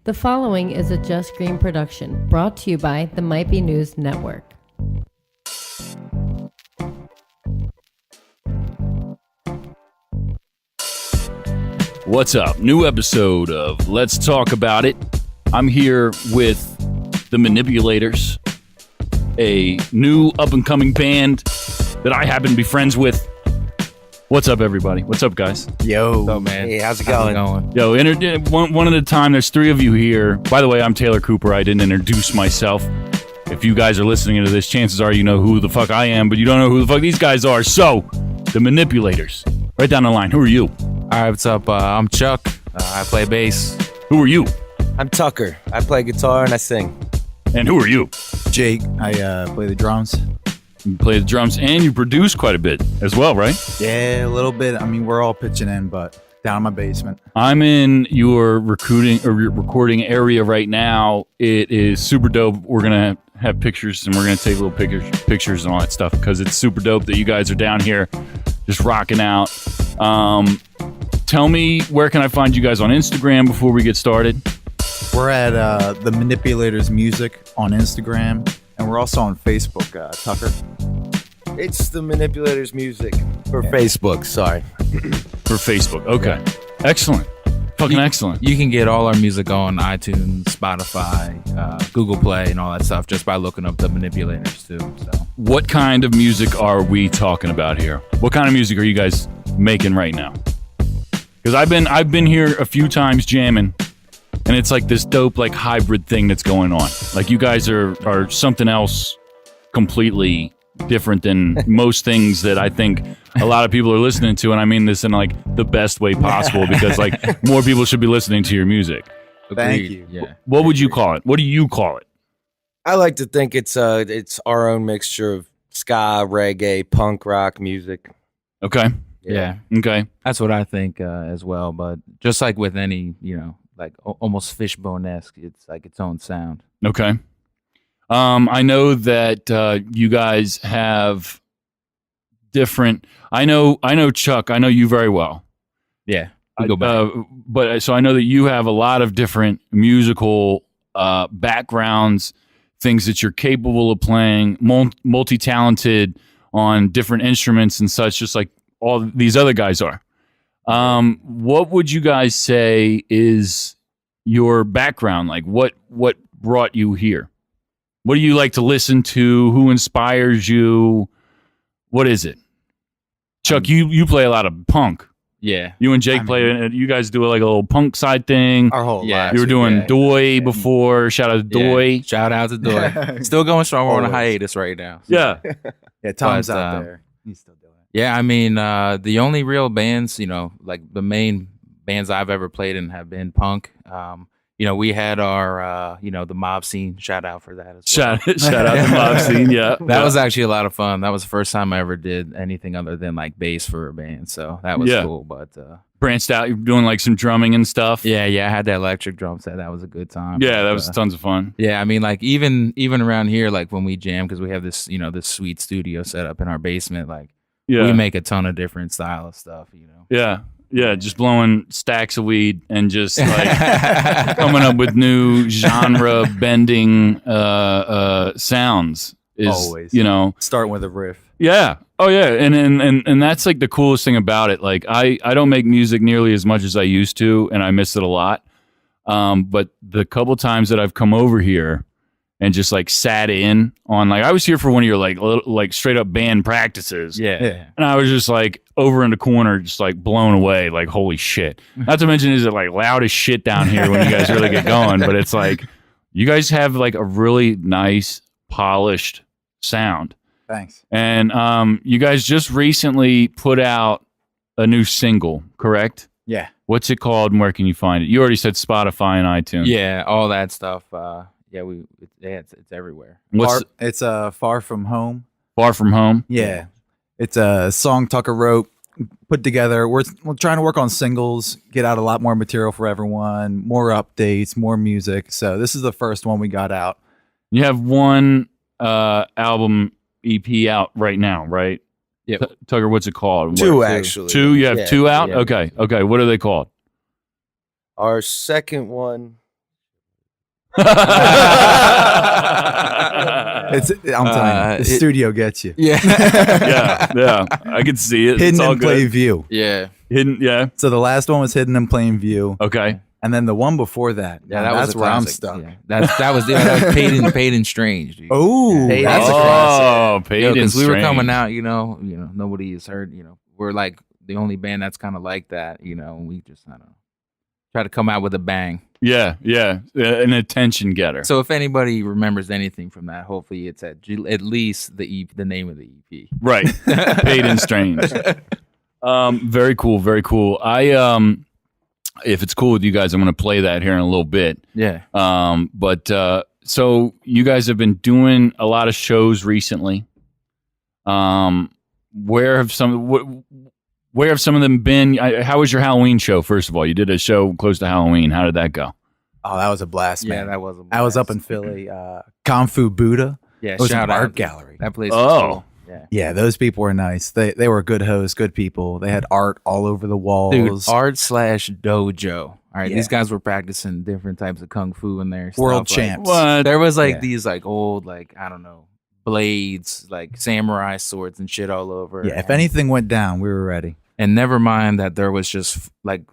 The following is a Just Green production brought to you by the Might Be News Network. What's up? New episode of Let's Talk About It. I'm here with the Manipulators, a new up-and-coming band that I happen to be friends with. What's up, everybody? What's up, guys? Yo, What's up, man? Hey, how's it going? Yo, one at a time. There's three of you here. By the way, I'm Taylor Cooper. I didn't introduce myself. If you guys are listening to this, chances are you know who the fuck I am, but you don't know who the fuck these guys are. So, the Manipulators. Right down the line. Who are you? All right, what's up? I'm Chuck. I play bass. Who are you? I'm Tucker. I play guitar and I sing. And who are you? Jake. I play the drums. You play the drums and you produce quite a bit as well, right? Yeah, a little bit. I mean, we're all pitching in, but down in my basement. I'm in your recording area right now. It is super dope. We're gonna have pictures and we're gonna take little pictures and all that stuff because it's super dope that you guys are down here just rocking out. Tell me, where can I find you guys on Instagram before we get started? We're at the Manipulators Music on Instagram, and we're also on Facebook, Tucker. It's the Manipulators Music for Facebook. Sorry. For Facebook. Okay. Excellent. Fucking excellent. You can get all our music on iTunes, Spotify, Google Play, and all that stuff just by looking up the Manipulators too. So, What kind of music are we talking about here? What kind of music are you guys making right now? Because I've been here a few times jamming, and it's like this dope like hybrid thing that's going on. Like you guys are something else completely different than most things that I think a lot of people are listening to, and I mean this in like the best way possible because like more people should be listening to your music. Thank agreed. you. Yeah. What would you call it? What do you call it? I like to think it's our own mixture of ska, reggae, punk rock music. Okay. Yeah. Okay. That's what I think as well. But just like with any, like almost Fishbone-esque, it's like its own sound. Okay. I know that you guys have different. I know Chuck. I know you very well. Yeah. We go back. But so I know that you have a lot of different musical backgrounds, things that you're capable of playing, multi-talented on different instruments and such, just like all these other guys are. What would you guys say is your background? Like what brought you here? What do you like to listen to? Who inspires you? What is it? Chuck, you play a lot of punk. Yeah. You and Jake play. You guys do like a little punk side thing. Our whole Yeah. lives. You were doing Yeah. Doi before. Shout out to Doi. Yeah. Shout out to Doy. Still going strong. We're on a Always. hiatus right now. Yeah. Yeah, Tom's But, out there. He's still doing it. Yeah, I mean, the only real bands, like the main bands I've ever played in have been punk. We had our, the mob scene. Shout out for that as well. Shout out to Mob Scene. Yeah. That was actually a lot of fun. That was the first time I ever did anything other than like bass for a band. So that was Yeah. cool. But branched out. You're doing like some drumming and stuff. yeah, I had that electric drum set. That was a good time. Yeah, But, that was tons of fun. yeah, I mean, like even around here, like when we jam, because we have this, this sweet studio set up in our basement. Like Yeah. we make a ton of different style of stuff. Yeah. Yeah. Just blowing stacks of weed and just like coming up with new genre bending sounds is Always. Starting with a riff. Yeah. Oh yeah. And that's like the coolest thing about it. Like I don't make music nearly as much as I used to, and I miss it a lot. But the couple times that I've come over here and just like sat in on, like I was here for one of your like straight up band practices. Yeah. And I was just like over in the corner, just like blown away, like holy shit. Not to mention, is it like loud as shit down here when you guys really get going? But it's like you guys have like a really nice, polished sound. Thanks. And you guys just recently put out a new single, correct? Yeah. What's it called and where can you find it? You already said Spotify and iTunes. Yeah, all that stuff. It's everywhere. What's Far From Home. Far From Home? Yeah. It's a song Tucker wrote, put together. We're trying to work on singles, get out a lot more material for everyone, more updates, more music. So this is the first one we got out. You have one album EP out right now, right? Yep. Tucker, what's it called? Two, What- actually. Two? You have Yeah, two out? yeah. Okay. What are they called? Our second one, I'm telling you, the studio gets you. Yeah. yeah. I can see it. Hidden it's all in plain good. view. Yeah. Hidden, yeah. So the last one was hidden in plain view, Okay. and then the one before that, Yeah, that's a where I'm classic. stuck. Yeah. That was paid and strange, dude. Oh, Hey, that's a oh, classic. Paid and Because we were coming Strange. out, nobody has heard, we're like the only band that's kind of like that, and we just, I don't know, try to come out with a bang. Yeah. An attention getter. So if anybody remembers anything from that, hopefully it's at least the name of the EP. Right. Paid and Strange. Very cool. Very cool. If it's cool with you guys, I'm going to play that here in a little bit. Yeah. So you guys have been doing a lot of shows recently. Where have some of them been? How was your Halloween show? First of all, you did a show close to Halloween. How did that go? Oh, that was a blast, Yeah, man. that was I was up in Philly, Kung Fu Buddha. Yeah, It was an shout art out. gallery. That place Oh. was cool. Yeah. Yeah, those people were nice. They were good hosts, good people. They had art all over the Dude, walls. art/dojo. All right, Yeah. these guys were practicing different types of kung fu in there. World stuff, like- champs. What? There was like Yeah. these like old I don't know, blades, like samurai swords and shit all over. Yeah, if and, anything went down, we were ready. and never mind that there was just like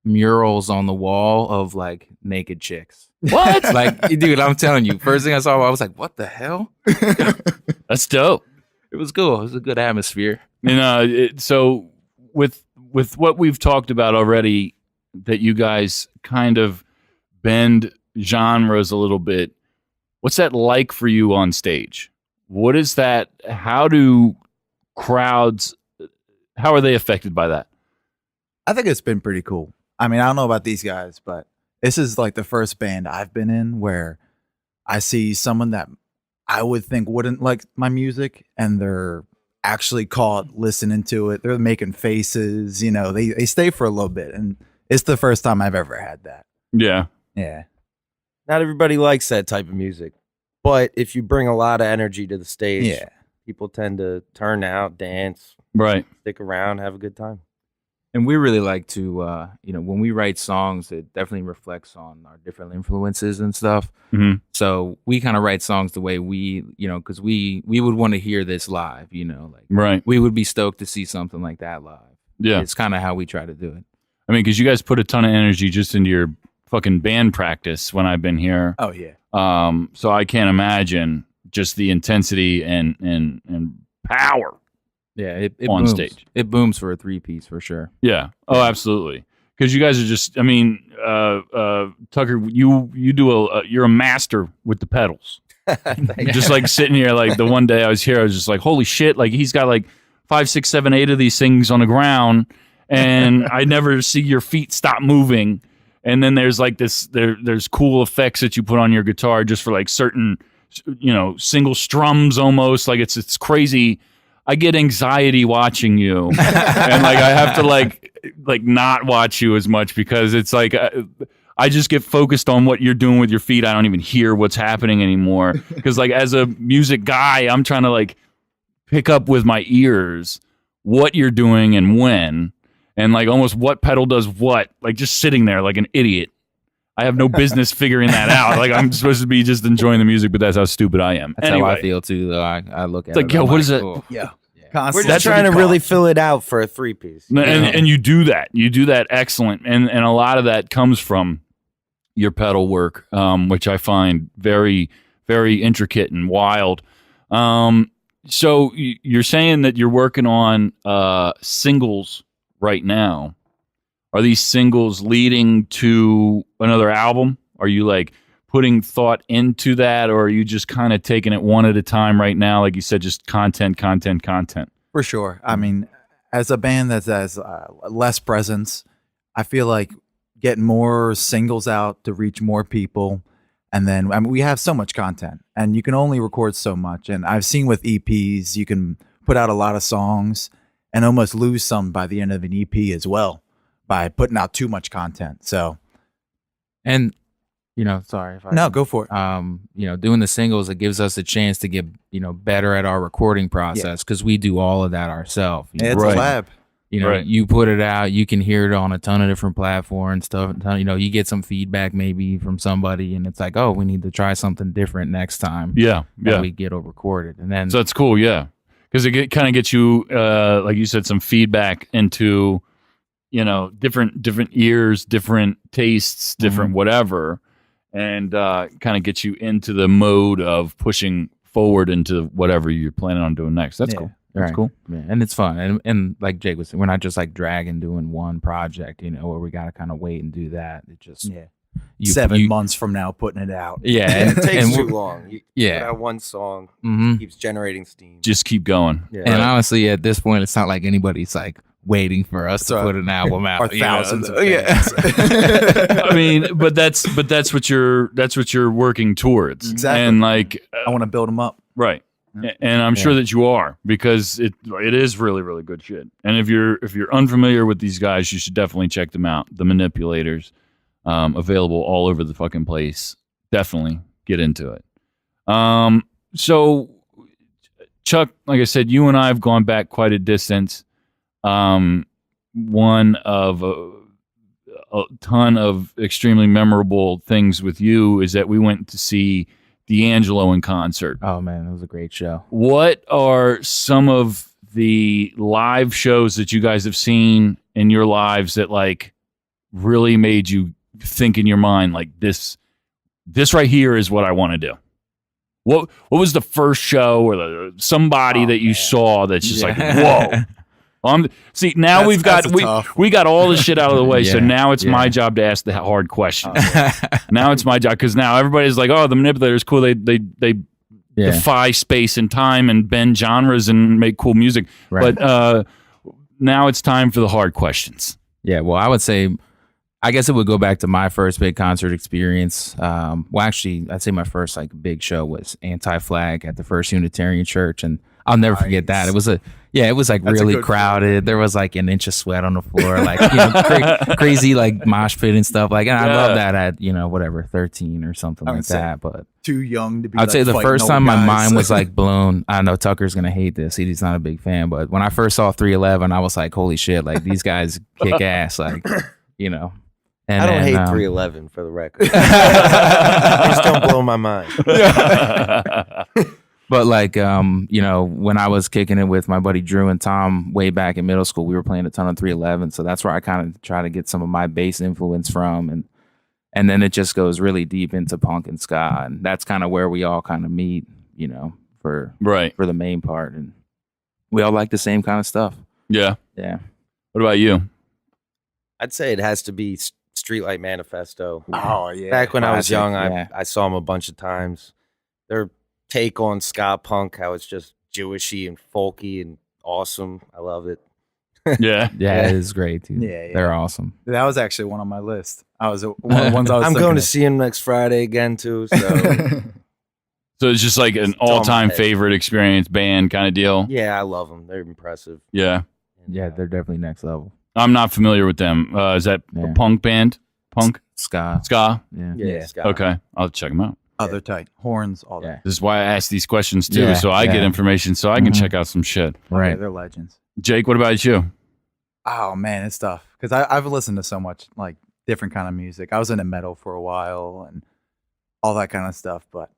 murals on the wall of like naked chicks. What? Like, dude, I'm telling you, first thing I saw, I was like, what the hell? That's dope. It was cool. It was a good atmosphere. And so with what we've talked about already, that you guys kind of bend genres a little bit. What's that like for you on stage? What is that? How do crowds? How are they affected by that? I think it's been pretty cool. I mean, I don't know about these guys, but this is like the first band I've been in where I see someone that I would think wouldn't like my music, and they're actually caught listening to it. They're making faces, they stay for a little bit. And it's the first time I've ever had that. Yeah. Yeah. Not everybody likes that type of music, but if you bring a lot of energy to the stage, Yeah. people tend to turn out, dance, Right. stick around, have a good time. And we really like to, when we write songs, it definitely reflects on our different influences and stuff. Mhm. So we kind of write songs the way we, because we would want to hear this live, like Right. we would be stoked to see something like that live. Yeah. It's kind of how we try to do it. I mean, because you guys put a ton of energy just into your fucking band practice when I've been here. Oh, yeah. So I can't imagine just the intensity and power. Yeah, it On booms. stage. It booms for a 3-piece for sure. Yeah. Oh, absolutely. Because you guys are just. I mean, Tucker, you do you're a master with the pedals. Just like sitting here, like the one day I was here, I was just like, holy shit! Like he's got like 5, 6, 7, 8 of these things on the ground, and I never see your feet stop moving. And then there's like this, there's cool effects that you put on your guitar just for like certain, single strums almost. Like it's crazy. I get anxiety watching you, and like I have to like not watch you as much because it's like I just get focused on what you're doing with your feet. I don't even hear what's happening anymore because like as a music guy, I'm trying to like pick up with my ears what you're doing and when, and like almost what pedal does what. Like just sitting there like an idiot. I have no business figuring that out. Like I'm supposed to be just enjoying the music, but that's how stupid I am. That's how I feel too, though. I look at It's like, it. yo, I'm what is it? cool. Yeah. We're Constantly. just trying to really fill it out for a 3-piece. And you do that. You do that excellent. And a lot of that comes from your pedal work, which I find very, very intricate and wild. So you're saying that you're working on singles right now. Are these singles leading to another album? Are you like putting thought into that, or are you just kind of taking it one at a time right now? Like you said, just content. For sure. I mean, as a band that has less presence, I feel like getting more singles out to reach more people. And then, I mean, we have so much content and you can only record so much. And I've seen with EPs, you can put out a lot of songs and almost lose some by the end of an EP as well by putting out too much content. So, And, sorry if I no, go for it. doing the singles, it gives us a chance to get, better at our recording process because we do all of that ourselves. It's Right. a lab. You know, Right. you put it out, you can hear it on a ton of different platforms, stuff. You know, you get some feedback maybe from somebody, and it's like, oh, we need to try something different next time. Yeah. that we get it recorded, and then So that's cool, yeah, because it kind of gets you, like you said, some feedback into, you know, different ears, different tastes, different whatever, and kind of gets you into the mode of pushing forward into whatever you're planning on doing next. That's Yeah. cool. That's Right. cool. Yeah, and it's fun, and like Jake was saying, we're not just like dragging doing one project, you know, where we got to kind of wait and do that. It just Yeah. 7 months from now, putting it out. Yeah, And it takes and too we're- long. You Yeah. put out one song, Mhm. keeps generating steam. Just keep going. Yeah. And honestly, at this point, it's not like anybody's like waiting for us to So- put an album out. Or you know? thousands of yeah. I mean, but that's what you're working towards. Exactly. And like, I want to build them up. right. And I'm sure that you are, because it is really, really good shit. And if you're unfamiliar with these guys, you should definitely check them out. The Manipulators, available all over the fucking place. Definitely get into it. So Chuck, like I said, you and I have gone back quite a distance. One of a ton of extremely memorable things with you is that we went to see D'Angelo in concert. Oh man, it was a great show. What are some of the live shows that you guys have seen in your lives that like really made you think in your mind like this right here is what I want to do? What was the first show or somebody that you saw that's just like, whoa? See, now That's- we've got that's tough. we got all the shit out of the way, so Yeah, now it's my yeah. job to ask the hard questions. Now it's my job, because now everybody's like, oh, the Manipulator's cool. They Yeah. defy space and time and bend genres and make cool music. Right. But now it's time for the hard questions. Yeah, well, I would say, I guess it would go back to my first big concert experience. Well, actually, I'd say my first like big show was Anti-Flag at the First Unitarian Church, and I'll never forget that. It was it was like That's a really good crowded. There was like an inch of sweat on the floor, like crazy like mosh pit and stuff. Like, and I Yeah. love that at 13 or something I like would say that. But Too young to be. I'd say the fighting first old time my guys. mind was like blown. I know Tucker's gonna hate this. He's not a big fan, but when I first saw 311, I was like, "Holy shit! Like these guys kick ass!" Like, you know. And I don't then, hate 311 for the record. Just don't blow my mind. But like, when I was kicking it with my buddy Drew and Tom way back in middle school, we were playing a ton of 311. So that's where I kind of try to get some of my bass influence from, and then it just goes really deep into punk and ska, and that's kind of where we all kind of meet, for Right. the main part, and we all like the same kind of stuff. Yeah. Yeah. What about you? I'd say it has to be Streetlight Manifesto. Oh yeah. Back when I was Classic, young, yeah. I saw them a bunch of times. Their take on ska punk, how it's just Jewishy and folky and awesome. I love it. Yeah. Yeah, it is great, dude. Yeah, yeah. They're awesome. That was actually one on my list. I was one of the ones I was. I'm thinking going to of. see him next Friday again too. So So it's just like an It's on my all-time head. favorite experience band kind of deal. yeah, I love them. They're impressive. Yeah. And, Yeah, they're definitely next level. I'm not familiar with them. Is that a Yeah. punk band? Punk? Ska. Ska? Yeah. yeah. ska. Okay. I'll check them out. Other tight horns, all Yeah. that. This is why I ask these questions too, Yeah, so I get yeah. information so I can Mhm. check out some shit. Yeah, Right. they're legends. Jake, what about you? Oh man, it's tough because I've listened to so much like different kind of music. I was into metal for a while and all that kind of stuff, but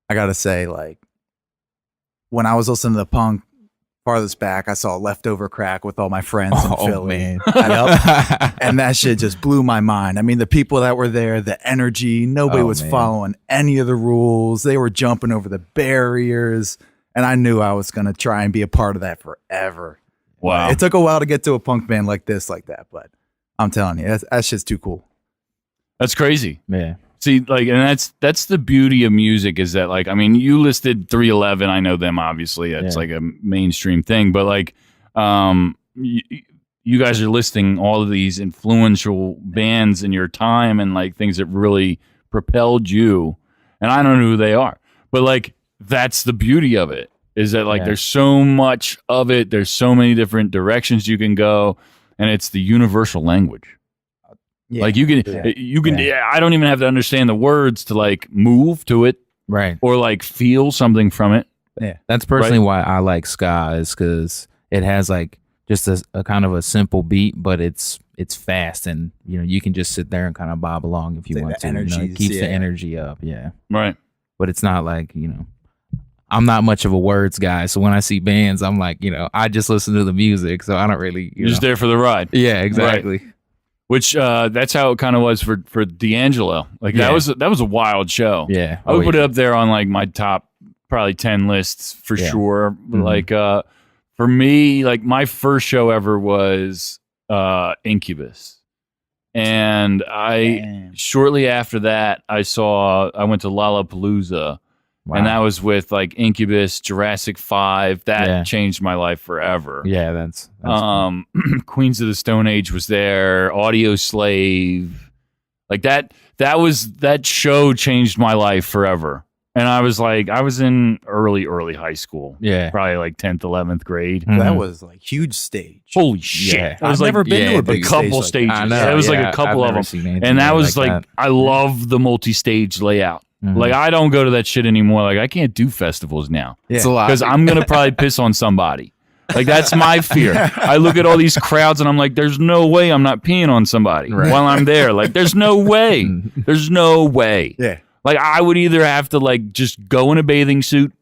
I gotta say, like when I was listening to the punk farthest back, I saw Leftover Crack with all my friends in Philly. man. And that shit just blew my mind. I mean, the people that were there, the energy, nobody Oh, was man. following any of the rules. They were jumping over the barriers. And I knew I was going to try and be a part of that forever. Wow. It took a while to get to a punk band like this, like that. But I'm telling you, that's just too cool. That's crazy. Yeah. See, like, and that's the beauty of music is that, like, I mean, you listed 311. I know them, obviously. It's Yeah. like a mainstream thing, but like, you guys are listing all of these influential bands in your time and like things that really propelled you. And I don't know who they are, but like, that's the beauty of it is that like, Yeah. there's so much of it. There's so many different directions you can go, and it's the universal language. Yeah. Like you can, Yeah. I don't even have to understand the words to like move to it Right. or like feel something from it. That's personally why I like ska, is because it has like just a kind of a simple beat, but it's fast, and you can just sit there and kind of bob along if you Like want the to. energy, It keeps yeah. the energy up, yeah. Right. But it's not like I'm not much of a words guy, so when I see bands, I'm like, I just listen to the music, so I don't really. You're just there for the ride. Yeah, exactly. Which that's how it kind of was for D'Angelo. Like Yeah. that was a wild show. Yeah, I would put yeah. it up there on like my top probably 10 lists for Yeah. sure. Mhm. Like for me, like my first show ever was Incubus. And Damn. shortly after that I went to Lollapalooza. Wow. And that was with like Incubus, Jurassic 5. That Yeah. changed my life forever. Yeah, that's cool. Queens of the Stone Age was there, Audio Slave. Like that show changed my life forever. And I was in early high school. Yeah. Probably like 10th, 11th grade. Mhm. That was like huge stage. Holy shit. Yeah. It was I've never been to a a big couple stage like stages. that. Yeah, it was like yeah, a couple I've of never them. seen anything And that really was like that. I love the multi-stage layout. Mhm. Like I don't go to that shit anymore. Like I can't do festivals now. It's a lot. Because I'm gonna probably piss on somebody. Like that's my fear. I look at all these crowds and I'm like, there's no way I'm not peeing on somebody Right. while I'm there. Like there's no way. There's no way. Yeah. Like I would either have to like just go in a bathing suit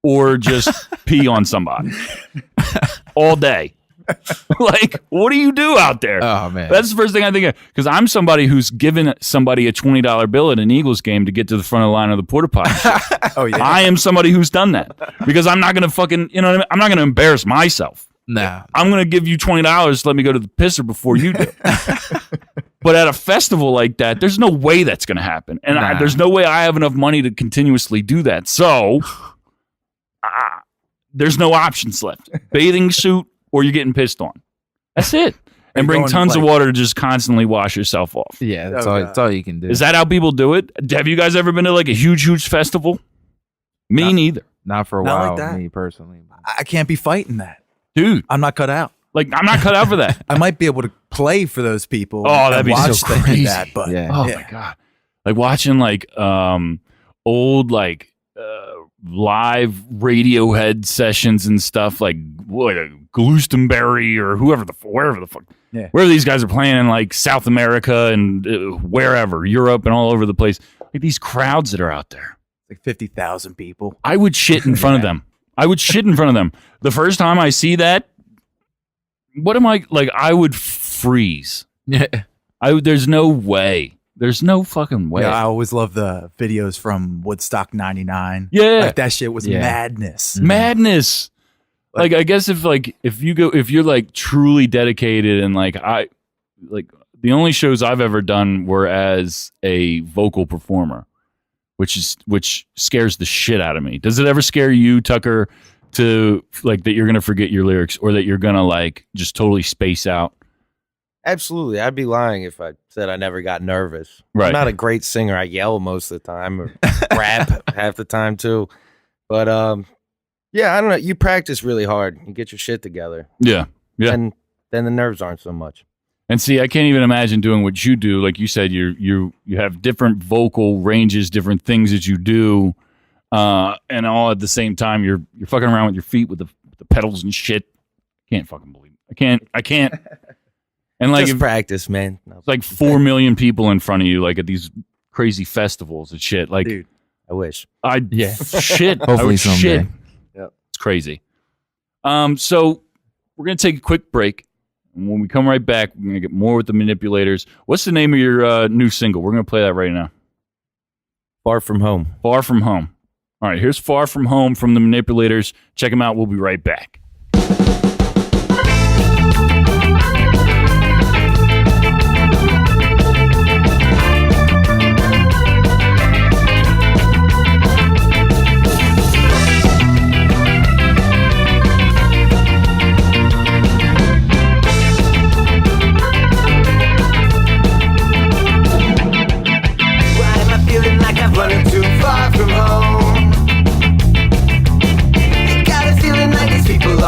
or just pee on somebody all day. Like, what do you do out there? Oh man. That's the first thing I think of. Because I'm somebody who's given somebody a $20 bill at an Eagles game to get to the front of the line of the porta potty. Oh yeah. I am somebody who's done that because I'm not going to fucking, you know what I mean? I'm not going to embarrass myself. nah. I'm going to give you $20 to let me go to the pisser before you do. But at a festival like that, there's no way that's going to happen. And Nah. there's no way I have enough money to continuously do that. So there's no options left. Bathing suit or you're getting pissed on. That's it. And you bring going to, tons of like- water to just constantly wash yourself off. Yeah, that's Oh, all. God. That's all you can do. Is that how people do it? Have you guys ever been to like a huge festival? Me No. neither. not for a Not while? like that. Me personally. I can't be fighting that. Dude, I'm not cut out. like I'm not cut out for that. I might be able to play for those people. Oh, that'd and be so watch them do crazy. That, but Yeah. Oh my god! Like watching like old like live Radiohead sessions and stuff like what Glastonbury or wherever the fuck Yeah. where these guys are playing in like South America and wherever Europe and all over the place. Like these crowds that are out there. like 50,000 people. I would shit in front of them. I would shit in front of them. The first time I see that, what am I like? I would freeze. Yeah. There's no way. There's no fucking way. Yeah, I always love the videos from Woodstock '99. Yeah. Like that shit was Yeah. madness. Madness. Like I guess if you're like truly dedicated and like the only shows I've ever done were as a vocal performer, which scares the shit out of me. Does it ever scare you, Tucker, to like that you're gonna forget your lyrics or that you're gonna like just totally space out? Absolutely. I'd be lying if I said I never got nervous. Right. I'm not a great singer. I yell most of the time or rap half the time too. But yeah, I don't know. You practice really hard. You get your shit together. Yeah. Yeah. And then the nerves aren't so much. And see, I can't even imagine doing what you do. Like you said, you have different vocal ranges, different things that you do, and all at the same time. You're fucking around with your feet with the pedals and shit. Can't fucking believe it. I can't. And like Just if, practice, man. No, it's like 4 million people in front of you, like at these crazy festivals and shit. Like Dude. I wish. Yeah. shit. I Hopefully would someday. shit. Yep. It's crazy. So we're gonna take a quick break. And when we come right back, we're gonna get more with the Manipulators. What's the name of your new single? We're gonna play that right now. Far from home. Far From Home. All right, here's Far From Home from the Manipulators. Check them out. We'll be right back. Why am I feeling like I'm running too far from home? Got a feeling like these people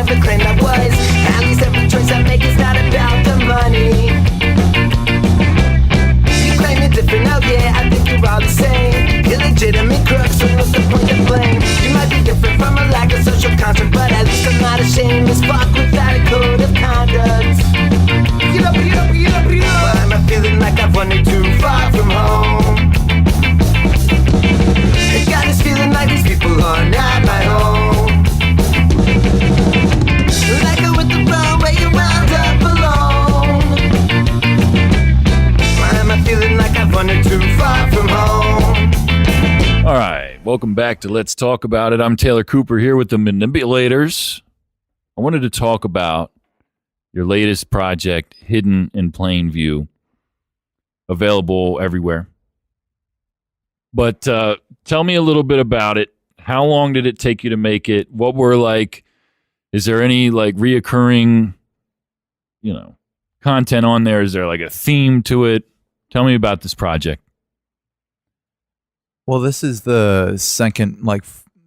never claimed I was. At least every choice I make is not about the money. You claim you're different, oh yeah, I think you're all the same. Illegitimate crooks, so what's the point of blame? You might be different from a lack of social construct, but at least I'm not ashamed as fuck without a code of conduct. Why am I feeling like I've wandered too far from home? I got this feeling like these people are not my home. Like go with the flow where you wound up alone. Why am I feeling like I've wandered too far from home? All right, welcome back to Let's Talk About It. I'm Taylor Cooper here with the Manipulators. I wanted to talk about your latest project, Hidden in Plain View, available everywhere. But tell me a little bit about it. How long did it take you to make it? What were like, is there any like reoccurring, content on there? Is there like a theme to it? Tell me about this project. Well, this is the second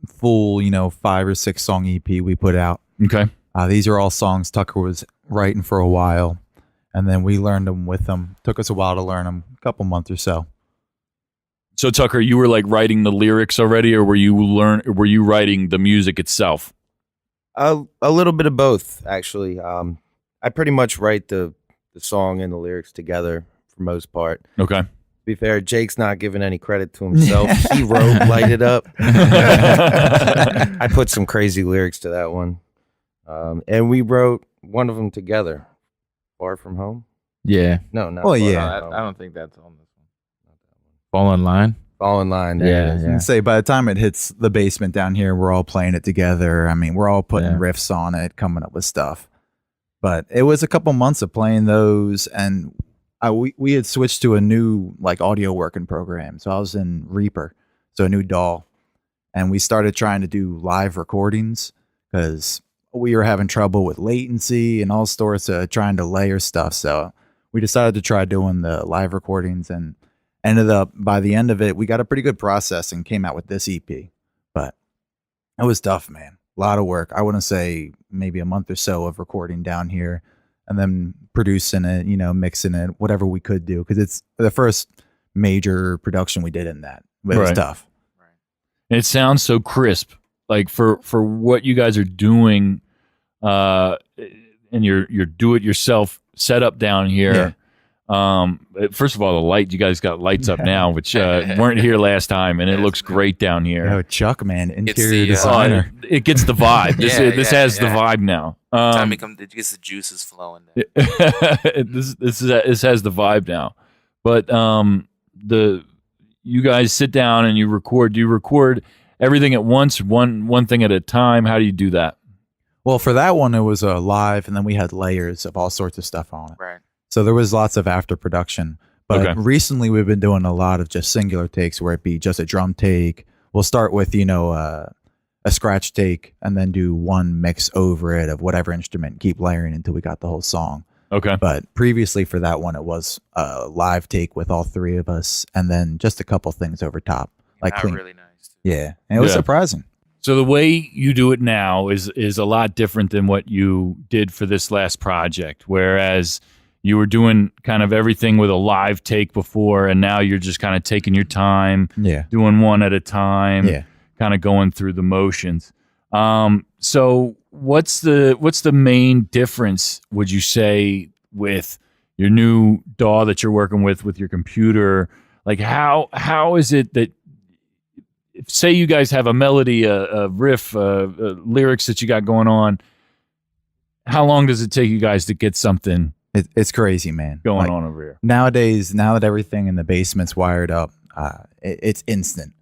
full 5 or 6 song EP we put out. Okay. These are all songs Tucker was writing for a while, and then we learned them with him. Took us a while to learn them, a couple months or so. So Tucker, you were like writing the lyrics already, or were you writing the music itself? A little bit of both, actually. I pretty much write the song and the lyrics together for most part. Okay. To be fair, Jake's not giving any credit to himself. He wrote Light It Up. I put some crazy lyrics to that one. And we wrote one of them together. Far From Home? Yeah. No, not Well, Far yeah. From Home. I don't think that's on this one. Fall in Line? Fall in Line. Yeah, There it is. yeah. Say by the time it hits the basement down here, we're all playing it together. I mean, we're all putting Yeah. riffs on it, coming up with stuff. But it was a couple months of playing those, and we had switched to a new audio working program. So I was in Reaper, so a new DAW, and we started trying to do live recordings because we were having trouble with latency and all sorts of trying to layer stuff. So we decided to try doing the live recordings, and ended up by the end of it, we got a pretty good process and came out with this EP. But it was tough, man. A lot of work. I wouldn't say maybe a month or so of recording down here and then producing it, mixing it, whatever we could do. Because it's the first major production we did in that. But it was Right. tough. And it sounds so crisp, like for what you guys are doing, and your do-it-yourself setup down here. First of all, the light, you guys got lights up now, which weren't here last time, and it looks great down here. Oh, Chuck, man, It's interior the, designer. It gets the vibe. This Yeah, has the yeah. vibe now. Time to come, it gets the juices flowing. There. This has the vibe now. But you guys sit down and you record. Do you record everything at once, one thing at a time? How do you do that? Well, for that one, it was live, and then we had layers of all sorts of stuff on it. Right. So there was lots of after production. But Okay. recently we've been doing a lot of just singular takes where it be just a drum take. We'll start with, a scratch take and then do one mix over it of whatever instrument, keep layering until we got the whole song. Okay. But previously for that one, it was a live take with all three of us and then just a couple things over top. Like Not clean. really nice. Yeah. And it was Yeah. surprising. So the way you do it now is a lot different than what you did for this last project, whereas you were doing kind of everything with a live take before, and now you're just kind of taking your time, Yeah. doing one at a time, Yeah. kind of going through the motions. So what's the main difference, would you say, with your new DAW that you're working with your computer? Like how is it that, say you guys have a melody, a riff, lyrics that you got going on, how long does it take you guys to get something It's crazy, man. going Like, on over here? Nowadays, now that everything in the basement's wired up, it's instant.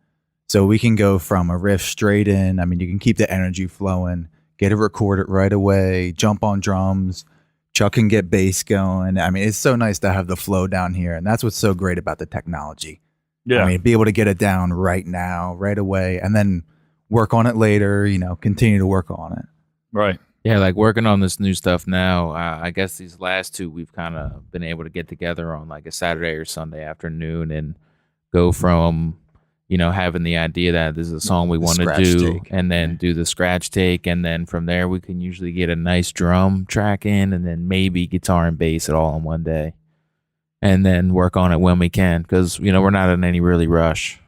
So we can go from a riff straight in. I mean, you can keep the energy flowing, get it recorded right away, jump on drums. Chuck can get bass going. I mean, it's so nice to have the flow down here. And that's what's so great about the technology. Yeah. I mean, be able to get it down right now, right away, and then work on it later, continue to work on it. Right. Yeah, like working on this new stuff now. I guess these last two we've kind of been able to get together on like a Saturday or Sunday afternoon and go from, having the idea that this is a song we want to scratch do, take. and then do the scratch take, and then from there we can usually get a nice drum track in, and then maybe guitar and bass it all in one day, and then work on it when we can, because we're not in any really rush,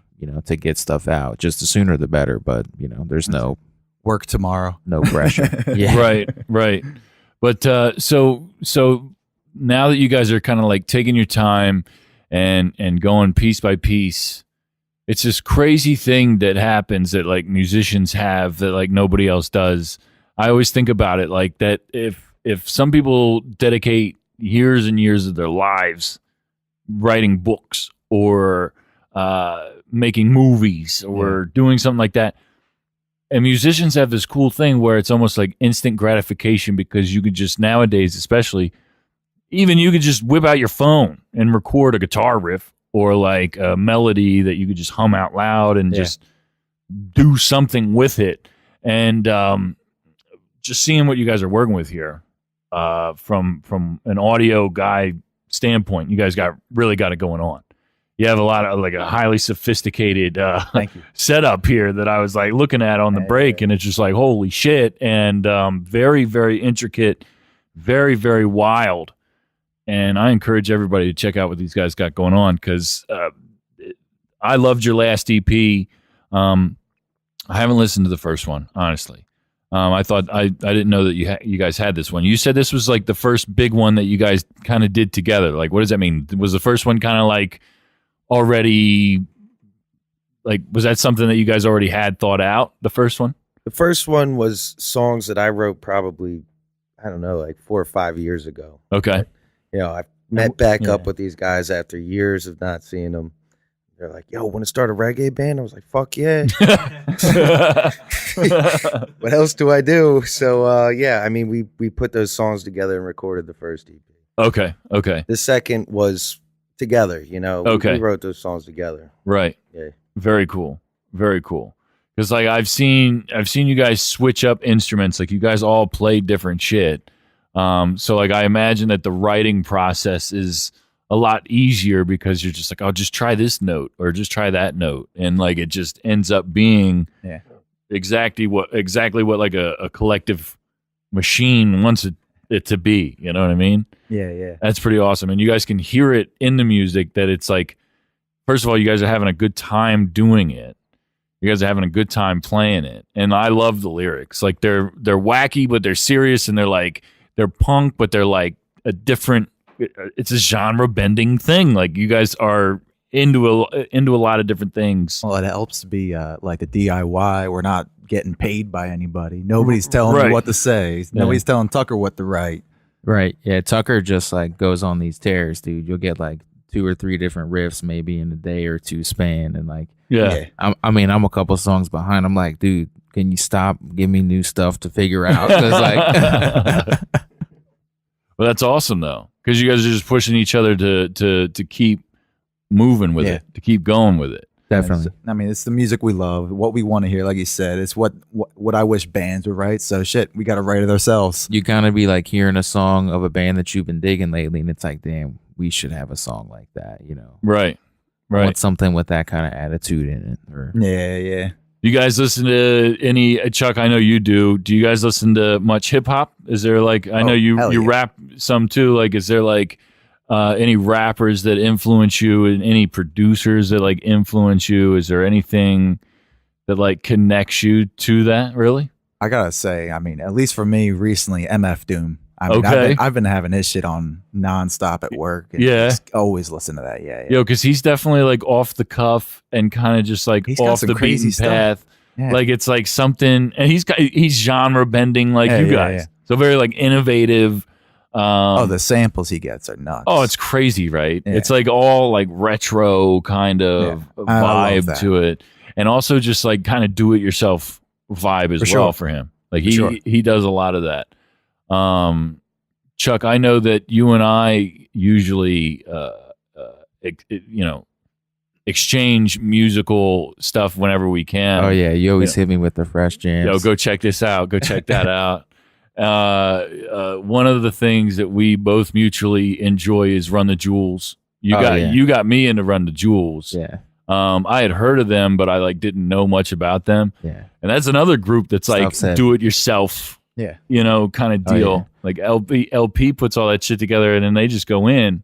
to get stuff out. Just the sooner the better, but there's no Work tomorrow. pressure. Yeah. Right. But so now that you guys are kind of like taking your time and going piece by piece, it's this crazy thing that happens that like musicians have that like nobody else does. I always think about it like that if some people dedicate years and years of their lives writing books or making movies or doing something like that, and musicians have this cool thing where it's almost like instant gratification, because you could just nowadays, especially, even you could just whip out your phone and record a guitar riff or like a melody that you could just hum out loud and just do something with it. And just seeing what you guys are working with here from an audio guy standpoint, you guys really got it going on. You have a lot of like a highly sophisticated Thank you. setup here that I was like looking at on the break, and it's just like, holy shit. And very, very intricate, very, very wild. And I encourage everybody to check out what these guys got going on, because I loved your last EP. I haven't listened to the first one, honestly. I thought I didn't know that you guys had this one. You said this was like the first big one that you guys kind of did together. Like, what does that mean? Was the first one kind of like already, like, was that something that you guys already had thought out, the first one? The first one was songs that I wrote probably, I don't know, like 4 or 5 years ago. Okay. I met back up with these guys after years of not seeing them. They're like, yo, want to start a reggae band? I was like, fuck yeah. What else do I do? So, I mean, we put those songs together and recorded the first EP. Okay. The second was together, Okay. We wrote those songs together. Right. Yeah. Very cool. Very cool. Because like I've seen you guys switch up instruments. Like you guys all play different shit. So like I imagine that the writing process is a lot easier, because you're just like, I'll just try this note or just try that note, and like it just ends up being exactly what like a collective machine wants it to be. You know what I mean? Yeah. That's pretty awesome. And you guys can hear it in the music that it's like, first of all, you guys are having a good time doing it. You guys are having a good time playing it. And I love the lyrics. Like they're wacky, but they're serious, and they're punk, but they're like a different, it's a genre bending thing. Like you guys are into a lot of different things. Well, it helps to be like a DIY. We're not getting paid by anybody. Nobody's telling me what to say. Nobody's telling Tucker what to write. Right. Yeah. Tucker just like goes on these tears, dude. You'll get like 2 or 3 different riffs maybe in a day or two span. And like, I'm a couple songs behind. I'm like, dude, can you stop? Give me new stuff to figure out. 'Cause like, well, that's awesome though, because you guys are just pushing each other to keep moving with it, to keep going with it. definitely. It's the music we love, what we want to hear. Like you said, it's what I wish bands would write. So shit, we got to write it ourselves. You kind of be like hearing a song of a band that you've been digging lately, and it's like, damn, we should have a song like that, Right. I want something with that kind of attitude in it. Or Yeah. You guys listen to any, Chuck? I know you do. Do you guys listen to much hip hop? Is there like, I know you rap some too. Like, is there like any rappers that influence you, and any producers that like influence you? Is there anything that like connects you to that? Really? I gotta say, at least for me recently, MF Doom. Okay. I've been having his shit on nonstop at work. And just always listen to that. Yeah. Yo, because he's definitely like off the cuff and kind of just like He's got off some the crazy beaten path. Yeah. Like it's like something, and he's genre bending like you guys. Yeah. So very like innovative. The samples he gets are nuts. Oh, it's crazy, right? Yeah. It's like all like retro kind of I love vibe that. to it, and also just like kind of do it yourself vibe as well for him. Like he does a lot of that. Chuck, I know that you and I usually, exchange musical stuff whenever we can. oh yeah, you always hit me with the fresh jams. Yo, go check this out. Go check that out. One of the things that we both mutually enjoy is Run the Jewels. You got me into Run the Jewels. Yeah. I had heard of them, but I like didn't know much about them. Yeah. And that's another group that's like Stuff said. do it yourself, Yeah. kind of Oh, deal. yeah. Like LP puts all that shit together and then they just go in.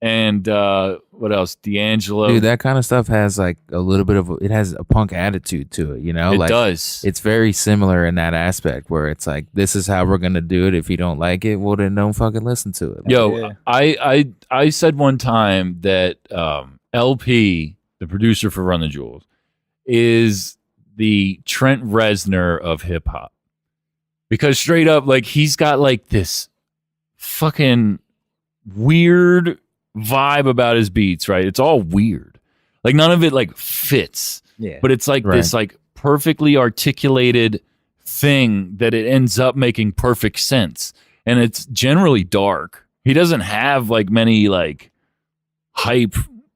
And what else? D'Angelo. Dude, that kind of stuff has like a little bit of it has a punk attitude to it, it like does. it's very similar in that aspect where it's like this is how we're gonna do it. If you don't like it, well then don't fucking listen to it. Yo, I said one time that LP, the producer for Run the Jewels, is the Trent Reznor of hip hop. Because straight up, like he's got like this fucking weird vibe about his beats, right? It's all weird. Like none of it like fits. Yeah. But it's like Right. this like perfectly articulated thing that it ends up making perfect sense. And it's generally dark. He doesn't have like many like hype,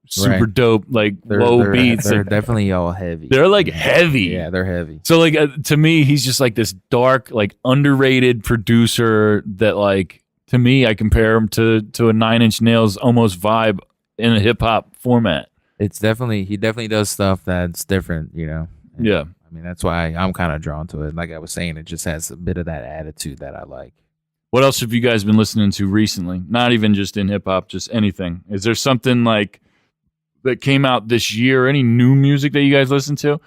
super Right. dope, like They're, low they're, beats. They're definitely all heavy. They're like heavy. Yeah, they're heavy. So like to me, he's just like this dark, like underrated producer that like to me, I compare him to a Nine Inch Nails almost vibe in a hip hop format. It's definitely he definitely does stuff that's different, And, Yeah. I mean that's why I'm kind of drawn to it. Like I was saying, it just has a bit of that attitude that I like. What else have you guys been listening to recently? Not even just in hip hop, just anything. Is there something like that came out this year? Any new music that you guys listen to?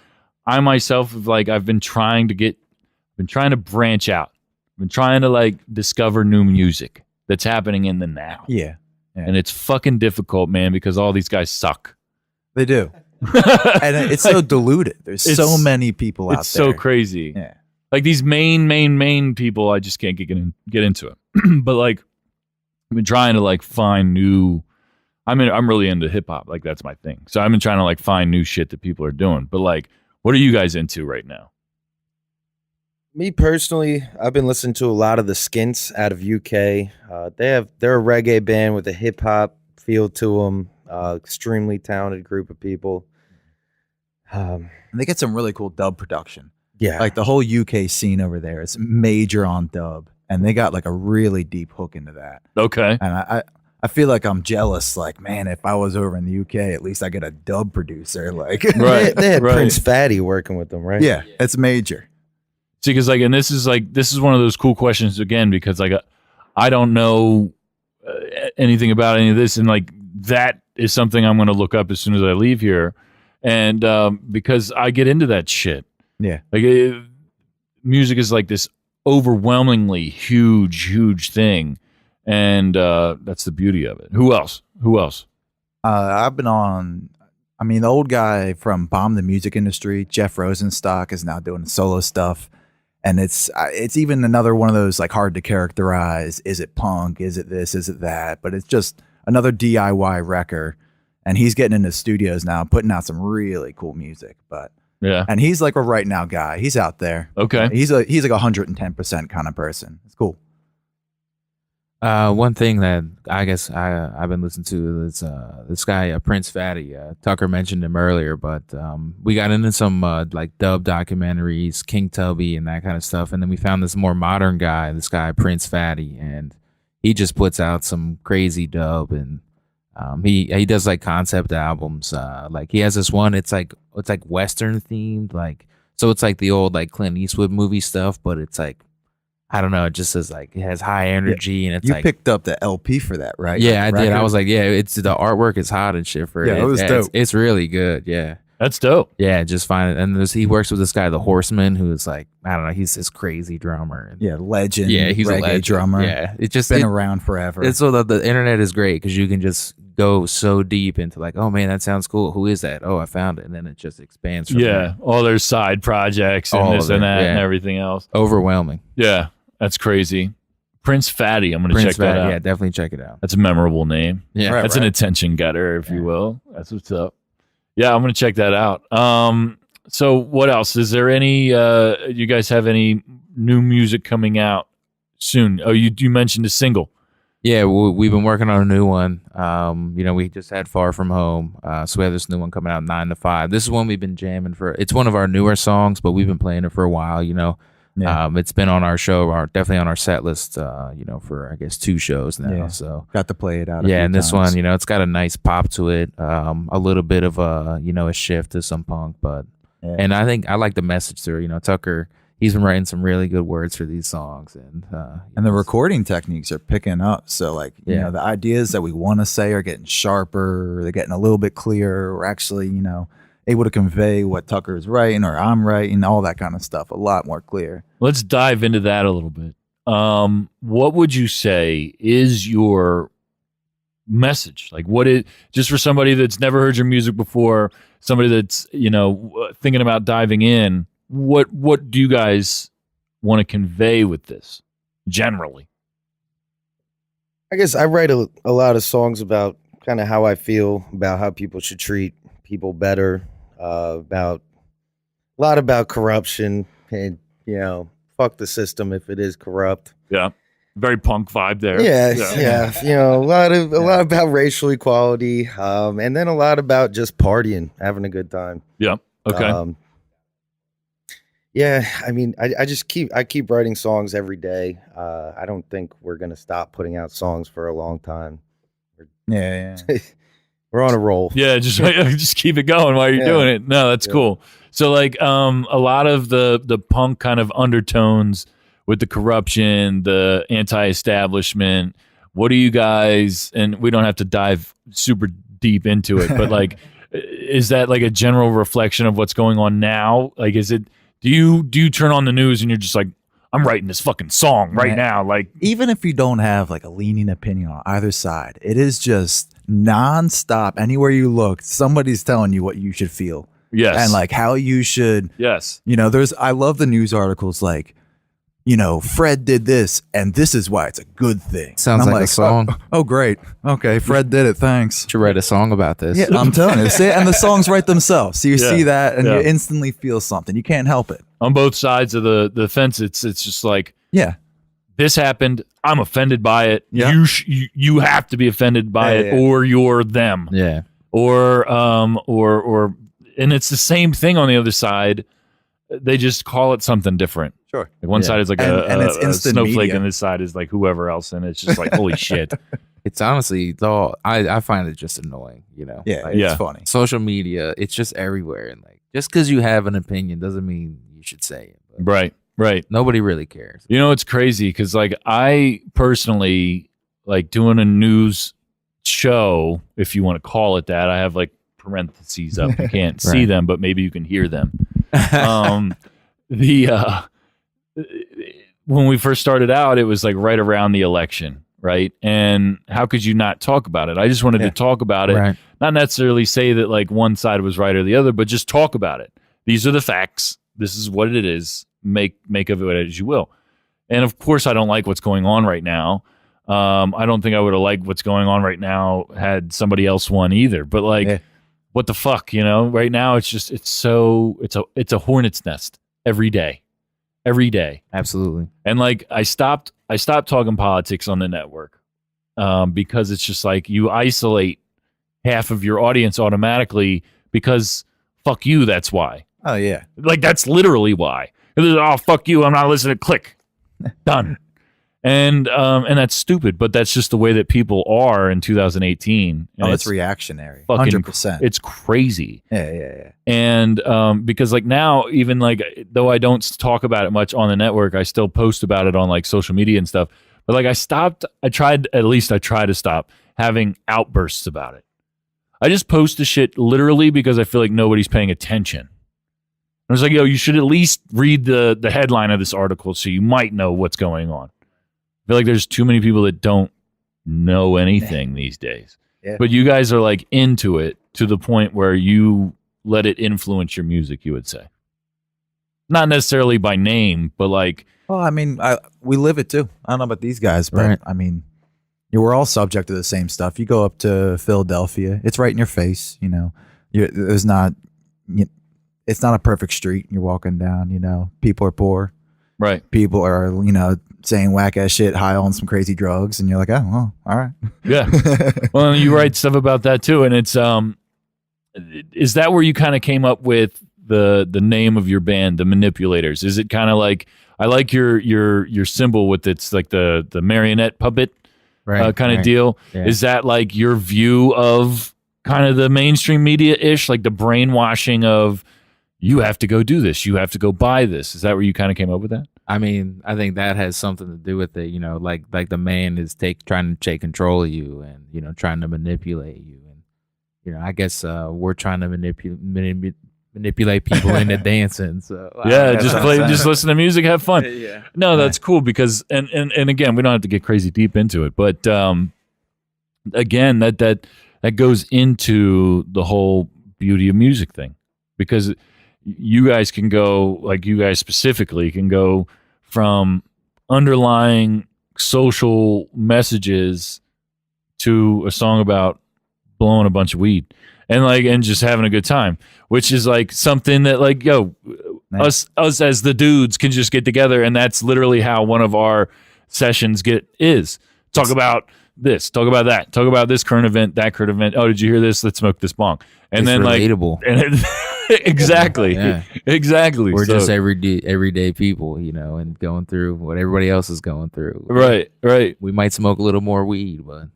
I myself have like I've been trying to branch out. I've been trying to like discover new music that's happening in the now. Yeah. And it's fucking difficult, man, because all these guys suck. They do. And it's so diluted. There's so It's- many people out there. It's so crazy. Yeah. Like these main people, I just can't get into it. But like, I've been trying to like find new. I'm really into hip hop. Like that's my thing. So I've been trying to like find new shit that people are doing. But like, what are you guys into right now? Me personally, I've been listening to a lot of the Skints out of UK. They're a reggae band with a hip hop feel to them. Extremely talented group of people. And they get some really cool dub production. Yeah, Like the whole UK scene over there is major on dub. And they got like a really deep hook into that. Okay. And I feel like I'm jealous. Like, man, if I was over in the UK, at least I get a dub producer. Like, Right. they had right. Prince Fatty working with them, right? yeah, it's major. See, because like, and this is one of those cool questions again, because like, I don't know anything about any of this, and like that is something I'm going to look up as soon as I leave here, and because I get into that shit. Yeah. Like music is like this overwhelmingly huge thing, and that's the beauty of it. Who else? I've been on. I mean, the old guy from Bomb the Music Industry, Jeff Rosenstock, is now doing solo stuff, and it's even another one of those like hard to characterize. Is it punk? Is it this? Is it that? But it's just another DIY wrecker, and he's getting into studios now, putting out some really cool music. But Yeah. and he's like a right now guy. He's out there. Okay. He's like 110% kind of person. It's cool. One thing that I guess I've been listening to is this guy Prince Fatty. Tucker mentioned him earlier, but we got into some like dub documentaries, King Tubby, and that kind of stuff. And then we found this more modern guy, this guy Prince Fatty, and he just puts out some crazy dub, and he does like concept albums. Like he has this one. It's like Western themed, like so it's like the old like Clint Eastwood movie stuff, but it's like. I don't know. It just says like it has high energy, and it's You like picked up the LP for that, right? yeah, Like I did. I record? was like, yeah, it's the artwork is hot and shit for it. Yeah, it was dope. It's really good. Yeah, That's dope. yeah. Just find it, and he works with this guy, the Horseman, who is like I don't know. He's this crazy drummer. And Yeah, legend. yeah, he's reggae a legend. drummer. Yeah, it just Been around forever. It's so that the internet is great because you can just go so deep into like, oh man, that sounds cool. Who is that? Oh, I found it, and then it just expands. From Yeah. there. All their side projects and All this of and it, that and yeah. everything else. Overwhelming. Yeah. That's crazy. Prince Fatty. I'm going to Prince check that Fatty, out. yeah, definitely check it out. That's a memorable name. Yeah, Right. That's an attention getter, if you will. That's what's up. Yeah, I'm going to check that out. So what else? Is there any, you guys have any new music coming out soon? Oh, you mentioned a single. Yeah, we've been working on a new one. We just had Far From Home, so we have this new one coming out 9 to 5. This is one we've been jamming for. It's one of our newer songs, but we've been playing it for a while. Yeah. It's been on our show, definitely on our set list, for I guess 2 shows now. Yeah. So Got to play it out. A yeah, few and this times. one, it's got a nice pop to it, a little bit of a shift to some punk, but Yeah. and I think I like the message through. Tucker, he's been writing some really good words for these songs, and the recording techniques are picking up. So like, Yeah. the ideas that we want to say are getting sharper. They're getting a little bit clearer. We're actually, able to convey what Tucker's writing or I'm writing, all that kind of stuff. A lot more clear. Let's dive into that a little bit. What would you say is your message? Like, what is, just for somebody that's never heard your music before, somebody that's, thinking about diving in, what do you guys want to convey with this generally? I guess I write a lot of songs about kind of how I feel about how people should treat people better, about a lot about corruption and, fuck the system if it is corrupt. Yeah. Very punk vibe there. Yeah. A lot about racial equality, and then a lot about just partying, having a good time. Yeah. Okay. Yeah, I mean, I keep writing songs every day. I don't think we're gonna stop putting out songs for a long time. Yeah. We're on a roll. Yeah, just keep it going while you're doing it. No, that's cool. So like a lot of the punk kind of undertones with the corruption, the anti-establishment. What do you guys, and we don't have to dive super deep into it, but like is that like a general reflection of what's going on now? Like is it do you turn on the news and you're just like, I'm writing this fucking song right now? Like, even if you don't have like a leaning opinion on either side, it is just nonstop. Anywhere you look, somebody's telling you what you should feel. yes. And like how you should, yes. I love the news articles like, Fred did this and this is why it's a good thing. Sounds And I'm like a song. Oh, great. Okay. Fred did it. Thanks. should write a song about this. Yeah, I'm telling you. See, and the songs write themselves. So you Yeah. see that and Yeah. you instantly feel something. You can't help it. On both sides of the fence, it's just like, Yeah. this happened. I'm offended by it. Yeah. You have to be offended by it, Yeah. or you're them. Yeah. Or and it's the same thing on the other side. They just call it something different. Sure. Like one Yeah. side is like And it's a instant snowflake, media. and this side is like whoever else, and it's just like holy shit. It's honestly though I find it just annoying, Yeah. Like, It's Yeah. funny. social media, it's just everywhere, and like just because you have an opinion doesn't mean you should say it. But Right. nobody really cares. It's crazy because like I personally like doing a news show, if you want to call it that. I have like parentheses up. You can't see Right. them, but maybe you can hear them. When we first started out, it was like right around the election, right? And how could you not talk about it? I just wanted to talk about it, Right. not necessarily say that like one side was right or the other, but just talk about it. These are the facts. This is what it is. Make of it as you will. And of course, I don't like what's going on right now. I don't think I would have liked what's going on right now had somebody else won either. But like, what the fuck, Right now, it's a hornet's nest every day. Absolutely. And like, I stopped talking politics on the network because it's just like you isolate half of your audience automatically because fuck you. That's why. Oh, yeah. Like that's literally why. Oh fuck you! I'm not listening. Click, done. And that's stupid, but that's just the way that people are in 2018. And Oh, it's reactionary. fucking 100%. It's crazy. Yeah. And because like now, even like though I don't talk about it much on the network, I still post about it on like social media and stuff. But like I try to stop having outbursts about it. I just post the shit literally because I feel like nobody's paying attention. I was like, yo, you should at least read the headline of this article so you might know what's going on. I feel like there's too many people that don't know anything these days. Yeah. But you guys are like into it to the point where you let it influence your music, you would say. Not necessarily by name, but like... Well, I mean, we live it too. I don't know about these guys, but Right. I mean, we're all subject to the same stuff. You go up to Philadelphia, it's right in your face. It's not a perfect street. You're walking down. People are poor. Right. People are saying whack ass shit, high on some crazy drugs, and you're like, oh, well, all right. Yeah. Well, you write stuff about that too, and it's is that where you kind of came up with the name of your band, The Manipulators? Is it kind of like I like your symbol with it's like the marionette puppet kind of deal. Yeah. Is that like your view of kind of the mainstream media ish, like the brainwashing of you have to go do this, you have to go buy this? Is that where you kind of came up with that? I mean, I think that has something to do with it. You know, like the man is trying to take control of you, and you know, trying to manipulate you, and you know, I guess we're trying to manipulate people into dancing. So Yeah, just listen to music, have fun. Yeah. No, that's cool because and again, we don't have to get crazy deep into it, but again, that goes into the whole beauty of music thing, because you guys can go, like you guys specifically can go from underlying social messages to a song about blowing a bunch of weed and just having a good time, which is like something that like, us as the dudes can just get together, and that's literally how one of our sessions talk about this, talk about that, talk about this current event, that current event. Oh, did you hear this? Let's smoke this bong. And it's then relatable. Exactly. Yeah. Exactly. We're So- just everyday people, you know, and going through what everybody else is going through. Right. We might smoke a little more weed, but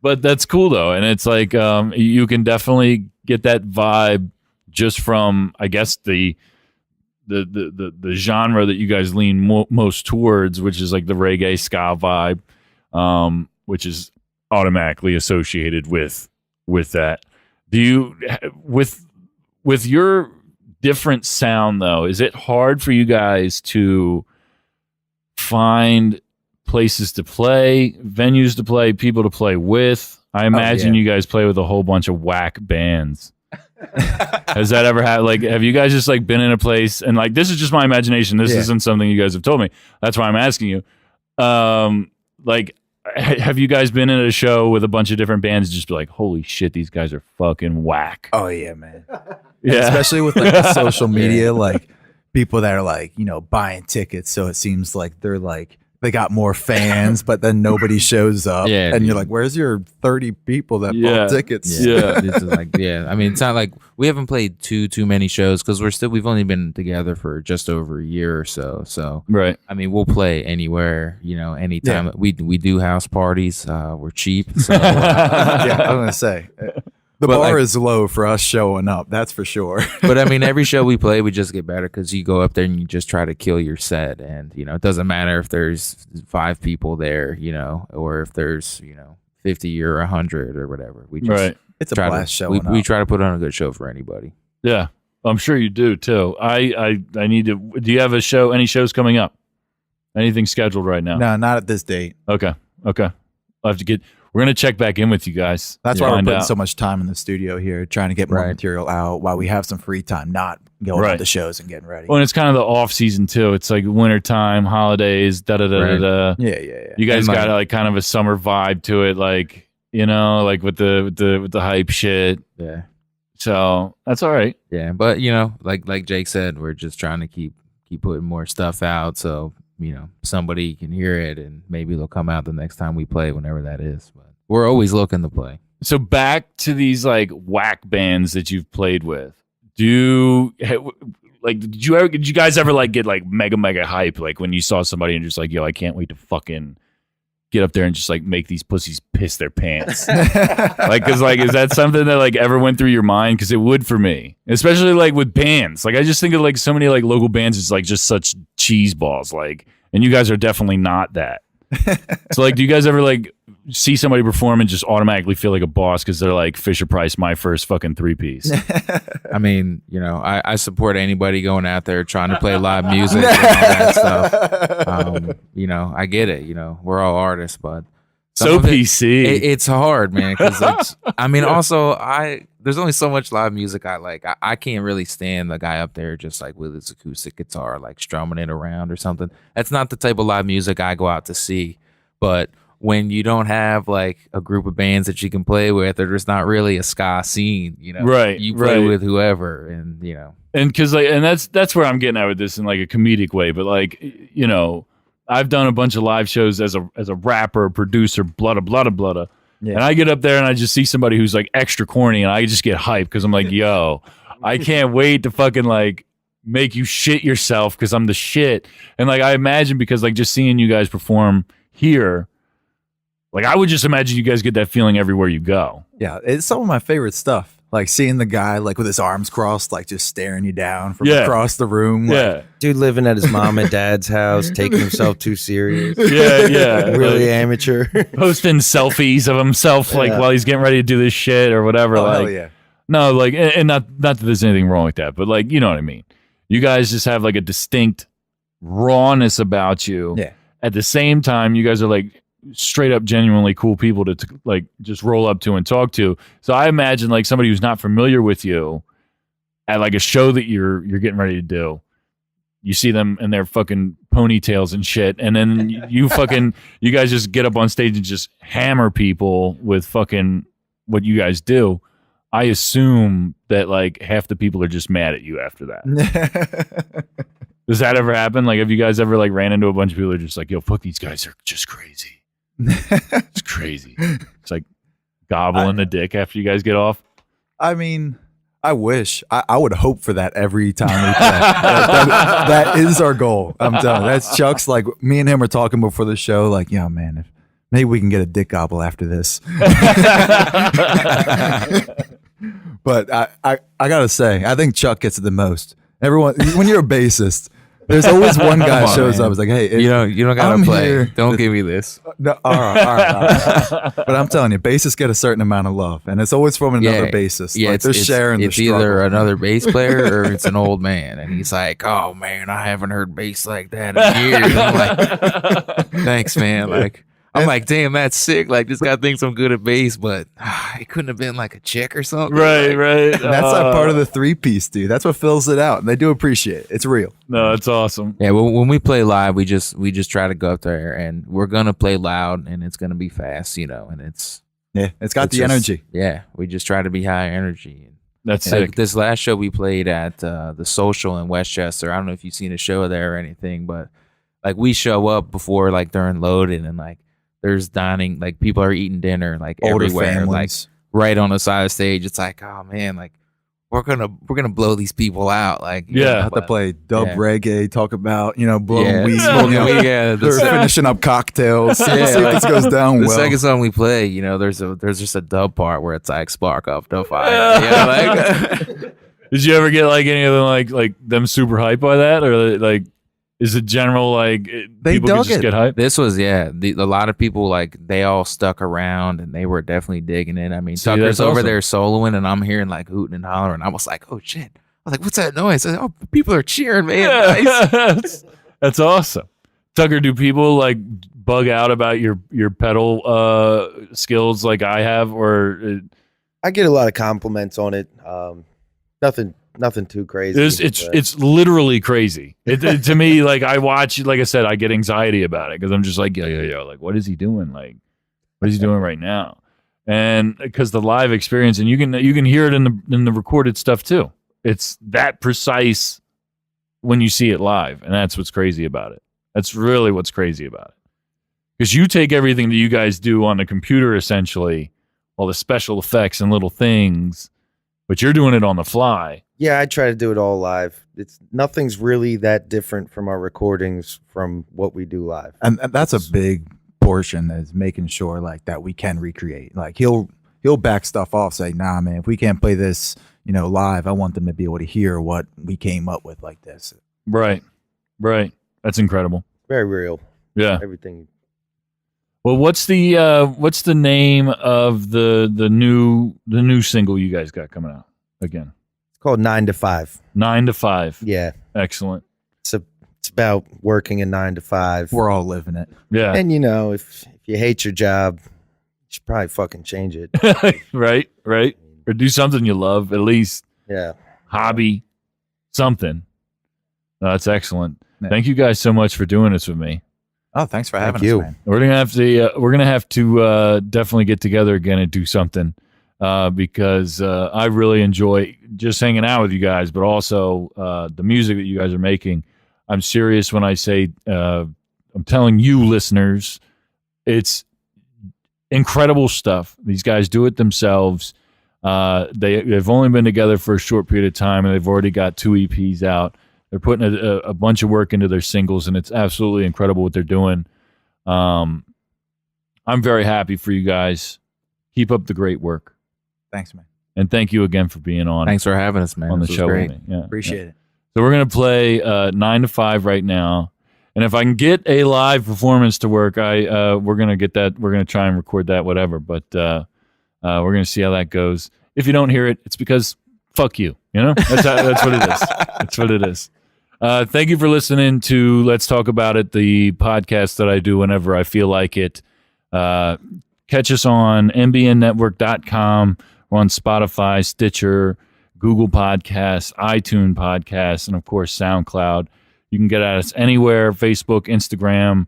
But that's cool though, and it's like you can definitely get that vibe just from, I guess, the genre that you guys lean most towards, which is like the reggae ska vibe, which is automatically associated with that. Do you with your different sound though, is it hard for you guys to find places to play, venues to play, people to play with? I imagine you guys play with a whole bunch of whack bands. Has that ever happened? Like, have you guys just like been in a place and like, this is just my imagination, this isn't something you guys have told me, that's why I'm asking you. Like, have you guys been in a show with a bunch of different bands and just be like, holy shit, these guys are fucking whack? Oh yeah, man. Yeah. Especially with like the social media, like people that are like, you know, buying tickets, so it seems like they're like they got more fans, but then nobody shows up. Yeah, and you're like, where's your 30 people that bought tickets? Yeah. This is like, I mean, it's not like we haven't played too many shows because we've only been together for just over a year or so. So Right. I mean, we'll play anywhere, you know, anytime. Yeah. We do house parties. We're cheap. So Yeah, I was gonna say the But, bar like- is low for us showing up. That's for sure. but I mean, every show we play, we just get better because you go up there and you just try to kill your set. And, you know, it doesn't matter if there's 5 people there, you know, or if there's, you know, 50 or 100 or whatever. We just Right. It's a try blast to, showing we up. try to put on a good show for anybody. Yeah. I'm sure you do too. I need to, do you have any shows coming up? Anything scheduled right now? No, not at this date. Okay. We'll have to we're going to check back in with you guys. That's why we're Find putting out. so much time in the studio here, trying to get more Right. material out while we have some free time, not going Right. to the shows and getting ready. Well, and it's kind of the off season too. It's like wintertime, holidays, da da da da Right. da. Yeah. You guys And, got like kind of a summer vibe to it, like, you know, like with the hype shit. Yeah. So that's all right. Yeah. But, you know, like Jake said, we're just trying to keep putting more stuff out. So, you know, somebody can hear it and maybe they'll come out the next time we play, whenever that is. But we're always looking to play. So back to these like whack bands that you've played with. Did you guys ever like get like mega hype like when you saw somebody and just like, yo, I can't wait to fucking get up there and just like make these pussies piss their pants? Like, cause like, is that something that like ever went through your mind? Cause it would for me, especially like with bands. Like, I just think of like so many like local bands. It's like just such cheese balls. Like, and you guys are definitely not that. So like, do you guys ever like see somebody perform and just automatically feel like a boss because they're like Fisher Price, my first fucking 3-piece? I mean, you know, I support anybody going out there trying to play live music and all that stuff. You know, I get it. You know, we're all artists, but some So of it- PC. it's hard, man. Because like, I mean, also there's only so much live music I like. I can't really stand the guy up there just like with his acoustic guitar, like strumming it around or something. That's not the type of live music I go out to see. But when you don't have like a group of bands that you can play with, or there's not really a ska scene, you know, Right, you play right. with whoever, and you know, And because like, and that's where I'm getting at with this in like a comedic way. But like, you know, I've done a bunch of live shows as a rapper, producer, blah blah blah blah. Yeah. And I get up there and I just see somebody who's like extra corny, and I just get hyped because I'm like, yo, I can't wait to fucking like make you shit yourself because I'm the shit. And like I imagine, because like just seeing you guys perform here, like I would just imagine you guys get that feeling everywhere you go. Yeah, it's some of my favorite stuff. Like seeing the guy like with his arms crossed, like just staring you down from across the room. Like, Yeah. Dude living at his mom and dad's house, taking himself too serious. Yeah. Really Like, amateur. posting selfies of himself like while he's getting ready to do this shit or whatever. oh, like hell yeah. no, like and not that there's anything wrong with that, but like you know what I mean. You guys just have like a distinct rawness about you. Yeah. At the same time, you guys are like straight up genuinely cool people to like just roll up to and talk to. So I imagine like somebody who's not familiar with you at like a show that you're getting ready to do, you see them in their fucking ponytails and shit, and then you guys just get up on stage and just hammer people with fucking what you guys do. I assume that like half the people are just mad at you after that. Does that ever happen? Like, have you guys ever like ran into a bunch of people who are just like, yo, fuck, these guys are just crazy. It's crazy. It's like gobbling the dick after you guys get off. I mean, I wish. I would hope for that every time we play. That is our goal. I'm telling you. That's Chuck's. Like, me and him are talking before the show. Like, yeah, man, if maybe we can get a dick gobble after this. But I gotta say, I think Chuck gets it the most. Everyone, when you're a bassist, there's always one guy shows up. It's like, hey, You don't gotta I'm play. here. Don't give me this. No, all right. But I'm telling you, bassists get a certain amount of love, and it's always from another bassist. Yeah, like they're sharing the it's struggle. either another bass player or it's an old man, and he's like, "Oh man, I haven't heard bass like that in years." I'm like, "Thanks, man." Like, I'm like, "Damn, that's sick." Like, this guy thinks I'm good at bass, but it couldn't have been like a chick or something. Right. And that's not part of the 3-piece, dude. That's what fills it out, and they do appreciate it. It's real. No, it's awesome. Yeah, when we play live, we just try to go up there, and we're gonna play loud, and it's gonna be fast, and it's Got the just- energy. Yeah, we just try to be high energy. That's Like sick. this last show we played at the Social in Westchester. I don't know if you've seen a show there or anything, but like we show up before like during loading, and like there's dining, like people are eating dinner like Older everywhere, families. like right on the side of the stage. It's like, oh man, like we're gonna blow these people out. Like Yeah. Have to play dub Yeah. reggae, talk about, blowing Yeah, weed. smoking weed, yeah. They're finishing up cocktails. See if like, this goes down the well. second song we play, there's just a dub part where it's like spark up the fire. Like Did you ever get like any of them like them super hyped by that, or like is it general like They people can dug just it. get hyped? this was a lot of people like they all stuck around and they were definitely digging it. I mean, See, Tucker's that's over awesome. there soloing and I'm hearing like hooting and hollering. I was like, oh shit. I was like, what's that noise? I said, oh, people are cheering, man. Nice. That's awesome. Tucker, do people like bug out about your pedal skills like I have, or I get a lot of compliments on it. Nothing too crazy. it's literally crazy. To me, like I watch, like I said, I get anxiety about it because I'm just like, yo, like what is he doing? Like, what is he doing right now? And because the live experience, and you can hear it in the recorded stuff too. It's that precise when you see it live, and that's what's crazy about it. That's really what's crazy about it. Because you take everything that you guys do on the computer, essentially, all the special effects and little things, but you're doing it on the fly. Yeah, I try to do it all live. Nothing's really that different from our recordings from what we do live. and that's a big portion, is making sure like that we can recreate. Like he'll back stuff off, say, nah, man, if we can't play this, live, I want them to be able to hear what we came up with like this. Right. That's incredible. Very real. Yeah. Everything. Well, what's the name of the new single you guys got coming out again? It's called 9 to 5. 9 to 5. Yeah. Excellent. It's about working a 9 to 5. We're all living it. Yeah. And if you hate your job, you should probably fucking change it. right. Or do something you love, at least Yeah. hobby, something. No, that's excellent. Yeah. Thank you guys so much for doing this with me. Oh, thanks for Thank having you. us, man. We're gonna have to definitely get together again and do something because I really enjoy just hanging out with you guys, but also the music that you guys are making. I'm serious when I say I'm telling you, listeners, it's incredible stuff. These guys do it themselves. They've only been together for a short period of time, and they've already got 2 EPs out. They're putting a bunch of work into their singles, and it's absolutely incredible what they're doing. I'm very happy for you guys. Keep up the great work. Thanks, man. And thank you again for being on. Thanks for having us, man. On the This was show great. with me. Yeah, Appreciate it. So we're gonna play 9 to 5 right now, and if I can get a live performance to work, we're gonna get that. We're gonna try and record that, whatever. But we're gonna see how that goes. If you don't hear it, it's because fuck you. You know, that's what it is. That's what it is. Thank you for listening to Let's Talk About It, the podcast that I do whenever I feel like it. Catch us on mbnnetwork.com. We're on Spotify, Stitcher, Google Podcasts, iTunes Podcasts, and of course SoundCloud. You can get at us anywhere, Facebook, Instagram,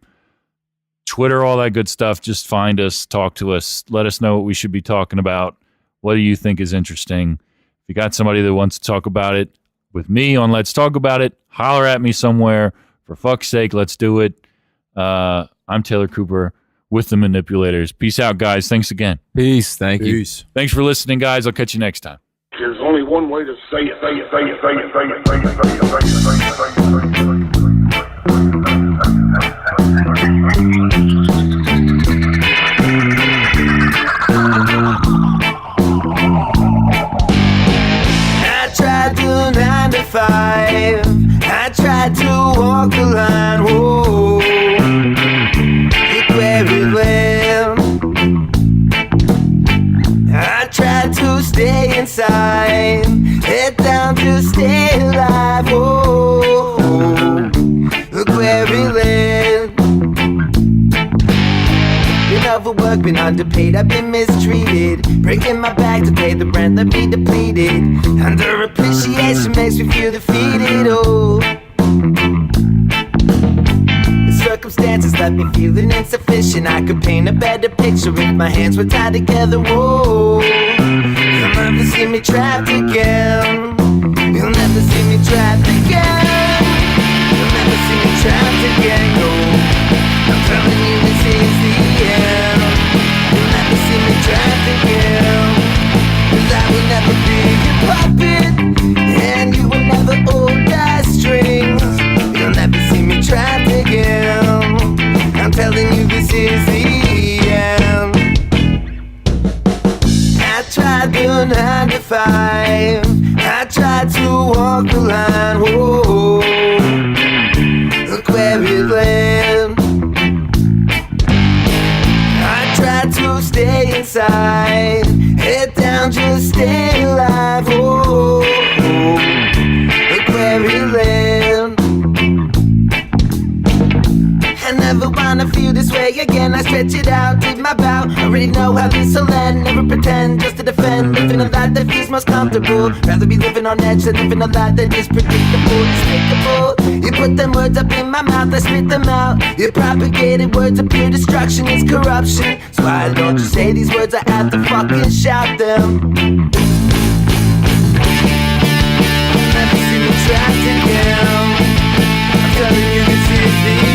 Twitter, all that good stuff. Just find us, talk to us, let us know what we should be talking about. What do you think is interesting? If you got somebody that wants to talk about it with me on Let's Talk About It, holler at me somewhere. For fuck's sake, let's do it. I'm Taylor Cooper with the Manipulators. Peace out, guys. Thanks again. Peace. Thank you. Peace. Thanks for listening, guys. I'll catch you next time. There's only one way to say it. Say it. Say it. Say it. Say it. Say it. Say it. Say it. I tried to 9 to 5. I tried to walk the line. Whoa, look where it went. I tried to stay inside, head down to stay alive. Whoa, look where it led. Been overworked, been underpaid, I've been mistreated. Breaking my back to pay the rent, let me depleted. Underappreciation makes me feel defeated. Oh, the circumstances left me feeling insufficient. I could paint a better picture if my hands were tied together. Whoa, you'll never see me trapped again. You'll never see me trapped again. You'll never see me trapped again. No, I'm telling you this is the end. You'll never see me trapped again. 'Cause I will never be your puppet, and you will never hold the strings. You'll never see me trapped again. I'm telling you this is the end. I tried the 9 to 5. I tried to walk the line. Whoa, look where it led. I tried to stay inside, head down, just stay alive. Whoa, look where it led. I never wanna feel this way again. I stretch it out, leave my bow. Already know how this'll end. Never pretend just to defend. Living a life that feels most comfortable. Rather be living on edge than living a life that is predictable, despicable. You put them words up in my mouth, I spit them out. You propagated words of pure destruction, it's corruption. So why don't you say these words? I have to fucking shout them. Never see me trapped again. I'm telling you this is the